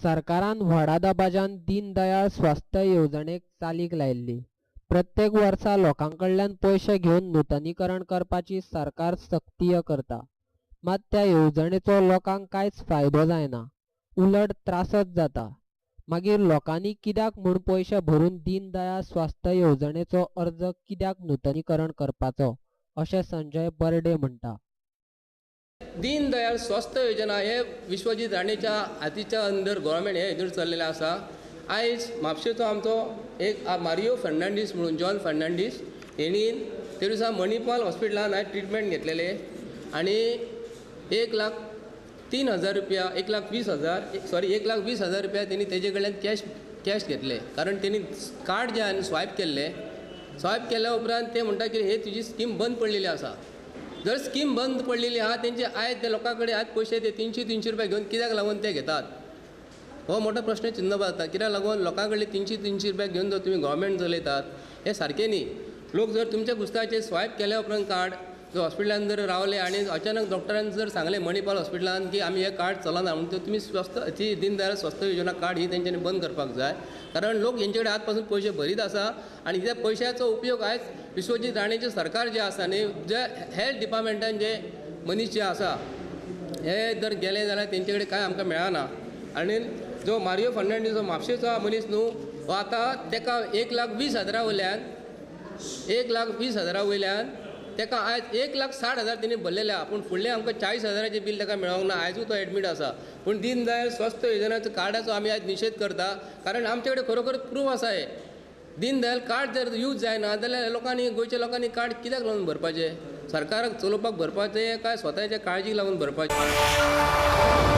सरकारान व्हडा दबाज्यान दीनदयाळ स्वास्थ्य येवजणेक चालीक लायिल्ली. प्रत्येक वर्सा लोकांकडल्यान पयशे घेवन नूतनीकरण करपाची सरकार सक्तीय करता. मात त्या येवजणेचो लोकांक कांयच फायदो जायना, उलट त्रासच जाता. मागीर लोकांनी कित्याक म्हूण पयशे भरून दीनदयाळ स्वास्थ्य येवजणेचो अर्ज कित्याक नूतनीकरण करपाचो, अशें संजय बर्डे म्हणटा. दीनदयाळ स्वास्थ्य योजना हे विश्वजीत राणेच्या हातीच्या अंडर गव्हर्मेंट हे हातूंत चल्लेलें आसा. आयज म्हापशेचो आमचो एक मारियो फर्नांडीस म्हणून जॉन फर्नांडीस हेणी ते दिसा मणिपाल हॉस्पिटलान आयज ट्रिटमेंट घेतलेले आनी 1,03,000 रुपया 1,20,000 रुपया तेणी तेजे कडल्यान कॅश घेतले. कारण तेणी कार्ड जे हांवें स्वायप केल्या उपरांत ते म्हणटा की हे तुजी स्कीम बंद पडलेली आसा. जर स्कीम बंद पडलेली आहा तेंचे आयज त्या लोकां कडेन आयज पयशे ते 300 रुपया घेवन कित्याक लागून ते घेतात, हो मोठो प्रश्न चिन्न जाता. कित्याक लागून लोकां कडले 300 रुपया घेवन जर तुमी गव्हर्मेंट चलयतात हे सारकें न्ही. लोक जर तुमच्या गुस्ताचेर स्वायप केल्या उपरांत कार्ड जर हॉस्पिटलान जर रावले आनी अचानक डॉक्टरान जर सांगलें मणिपाल हॉस्पिटलान की आमी हे कार्ड चलना म्हणून तर तुमी ती दीनदयाळ स्वास्थ्य योजना कार्ड ही तेंच्यांनी बंद करपाक जाय. कारण लोक हेंचे कडेन आज पासून पयशे भरीत आसा आनी त्या पयशांचो उपयोग आयज विश्वजीत राणेचें सरकार जें आसा न्ही, जे हेल्थ डिपार्टमेंटान जे मनीस जे आसा हे जर गेले जाल्यार तेंचे कडेन कांय आमकां मेळना. आनी जो मारियो फर्नांडीस जो म्हापशेचो मनीस न्हू, हो आतां तेका 1,20,000 वयल्यान तेका आयज 1,60,000 तेणी भरलेले आहा. पूण फुडलें आमकां 40,000 बील तेका मेळोंक ना. आयजूय तो एडमीट आसा. पूण दीनदयाळ स्वास्थ्य योजनेचो कार्डाचो आमी आयज निशेध करता. कारण आमचे कडेन खरोखर प्रूफ आसा. हे दीनदयाळ कार्ड जर यूज जायना जाल्यार लोकांनी गोंयच्या लोकांनी कार्ड कित्याक लागून भरपाचें? सरकाराक चलोवपाक भरपाचें काय स्वताच्या काळजीक लागून भरपाचें?